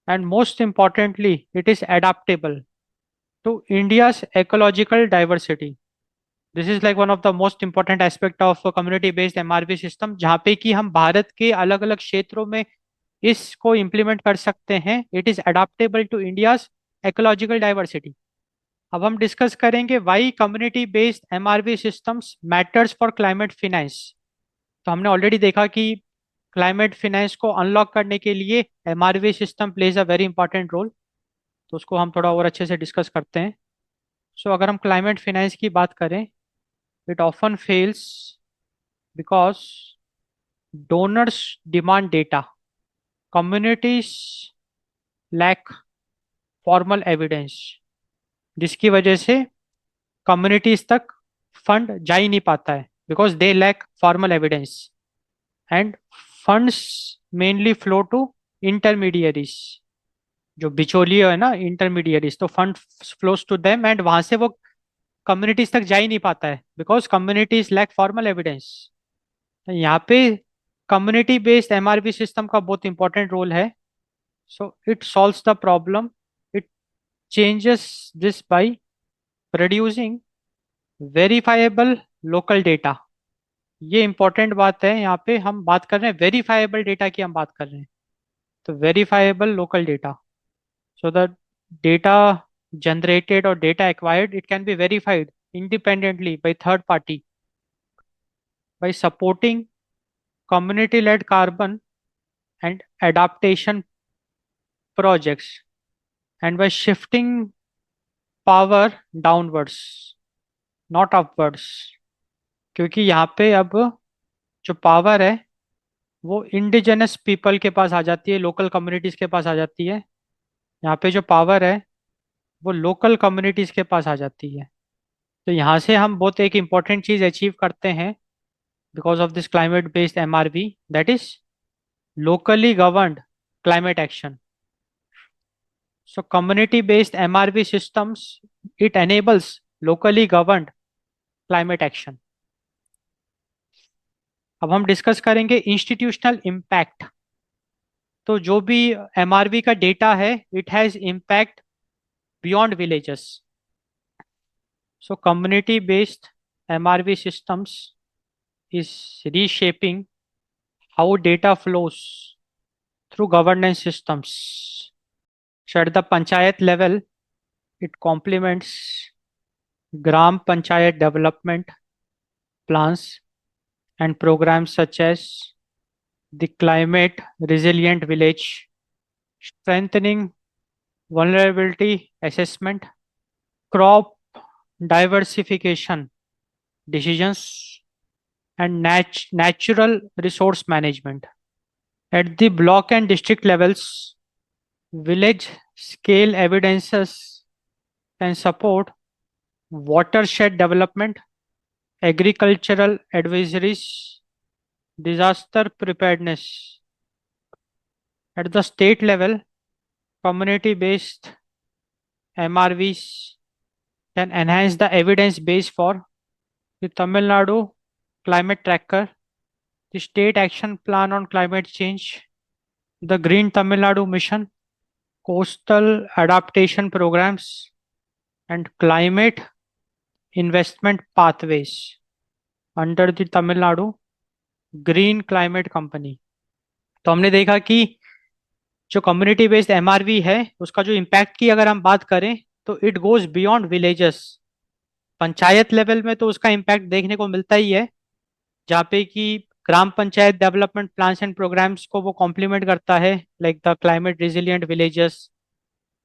[SPEAKER 1] And most importantly, it is adaptable to India's ecological diversity. This is like one of the most important aspect of a community based MRV system, जहाँ पे कि हम भारत के अलग अलग क्षेत्रों में इसको इम्प्लीमेंट कर सकते हैं। It is adaptable to India's ecological diversity. अब हम डिस्कस करेंगे why community based MRV systems matters for climate finance. तो हमने ऑलरेडी देखा कि क्लाइमेट फिनेंस को अनलॉक करने के लिए MRV system plays a very important role. तो उसको हम थोड़ा और अच्छे से डिस्कस करते हैं। सो अगर हम क्लाइमेट फिनेंस की बात करें, it often fails because donors demand data, communities lack formal evidence, जिसकी वजह से कम्युनिटीज तक फंड जा ही नहीं पाता है, because they lack formal evidence. And funds mainly flow to intermediaries, जो बिचौलिए है ना इंटरमीडियरीज, तो fund flows to them, and वहां से वो कम्युनिटीज तक जा ही नहीं पाता है because communities lack formal evidence. यहाँ पे कम्युनिटी बेस्ड एमआरवी सिस्टम का बहुत इंपॉर्टेंट रोल है। So it solves the problem, it changes this by producing verifiable local data. ये इंपॉर्टेंट बात है, यहाँ पे हम बात कर रहे हैं वेरीफाइबल डेटा की हम बात कर रहे हैं। तो verifiable local data, so the data generated or data acquired, it can be verified independently by third party by supporting community led carbon and adaptation projects, and by shifting power downwards not upwards। क्योंकि यहाँ पे अब जो power है वो indigenous people के पास आ जाती है, लोकल कम्युनिटीज के पास आ जाती है। यहाँ पे जो पावर है वो लोकल कम्युनिटीज के पास आ जाती है। तो यहाँ से हम बहुत एक इम्पॉर्टेंट चीज अचीव करते हैं because of this climate based एमआरवी, that is locally governed climate action. So community based MRV systems, it enables locally governed climate action. अब हम डिस्कस करेंगे इंस्टीट्यूशनल इम्पैक्ट। तो जो भी एमआरवी का डेटा है, it has impact beyond villages. So community based एमआरवी systems is reshaping how data flows through governance systems. So at the panchayat level, it complements gram panchayat development plans and programs such as the climate resilient village, strengthening vulnerability assessment, crop diversification decisions, and natural resource management. At the block and district levels, village scale evidences can support watershed development, agricultural advisories, disaster preparedness. At the state level, community based MRVs can enhance the evidence base for the Tamil Nadu Climate Tracker, the State Action Plan on Climate Change, the Green Tamil Nadu Mission, coastal adaptation programs, and climate investment pathways under the Tamil Nadu Green Climate Company. तो हमने देखा कि जो community based एमआरवी है उसका जो impact की अगर हम बात करें तो it goes beyond villages. Panchayat level में तो उसका इम्पैक्ट देखने को मिलता ही है, जहाँ पे कि gram panchayat development plans and programmes को वो कॉम्प्लीमेंट करता है, like the climate resilient villages,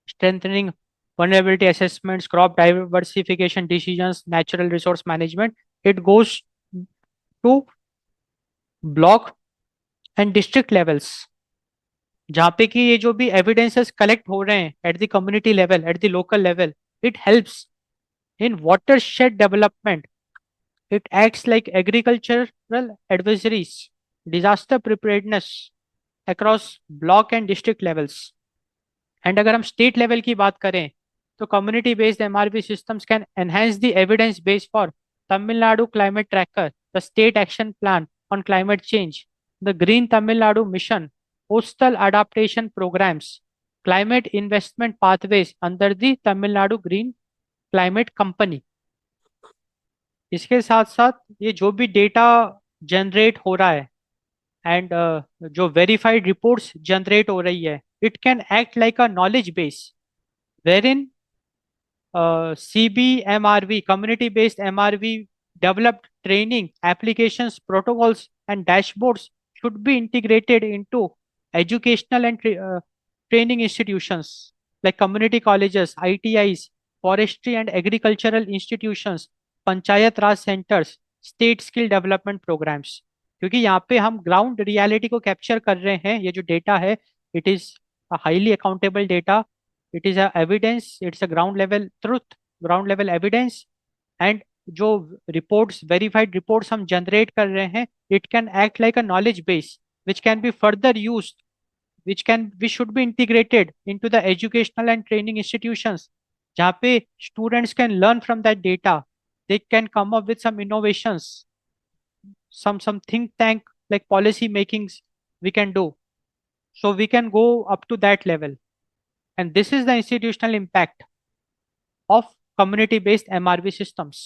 [SPEAKER 1] strengthening vulnerability assessments, crop diversification decisions, natural resource management. It goes to block and district levels, जहाँ पे कि ये जो भी एविडेंसेस कलेक्ट हो रहे हैं at the community level, at the local level, it helps in watershed development. It acts like agricultural advisories, disaster preparedness across block and district levels. And अगर हम स्टेट लेवल की बात करें तो community based MRB systems can enhance the evidence base for Tamil Nadu climate tracker, the state action plan on climate change, the green Tamil Nadu mission, coastal adaptation programs, climate investment pathways under the Tamil Nadu Green Climate Company. इसके साथ साथ ये जो भी data generate हो रहा है and जो वेरीफाइड रिपोर्ट्स जनरेट हो रही है, it can act like a knowledge base wherein CBMRV, community based MRV developed training, applications, protocols, and dashboards should be integrated into educational and training institutions like community colleges, ITIs, forestry and agricultural institutions, panchayat raj centres, state skill development programmes. क्योंकि यहाँ पे हम ground reality को capture कर रहे हैं. ये जो डेटा है, it is highly accountable data, it is a evidence, it's a ground level truth, ground level evidence. And जो reports, verified reports हम generate कर रहे हैं, it can act like a knowledge base which can be further used, which should be integrated into the educational and training institutions, जहाँ पे students can learn from that data. They can come up with some innovations, some think tank like policy makings we can do. So we can go up to that level. And this is the institutional impact of community based MRV systems.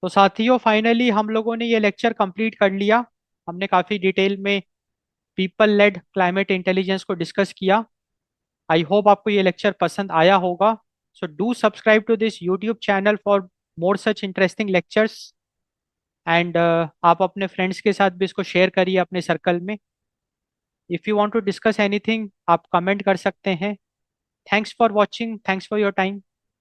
[SPEAKER 1] तो साथियों, finally हम लोगों ने ये lecture complete कर लिया. हमने काफी डिटेल में पीपल लेड क्लाइमेट इंटेलिजेंस को डिस्कस किया. आई होप आपको ये लेक्चर पसंद आया होगा. So do subscribe to this YouTube channel for more such interesting lectures. And आप अपने फ्रेंड्स के साथ भी इसको शेयर करिए अपने सर्कल में. If you want to discuss anything, आप कमेंट कर सकते हैं. Thanks for watching, thanks for your time.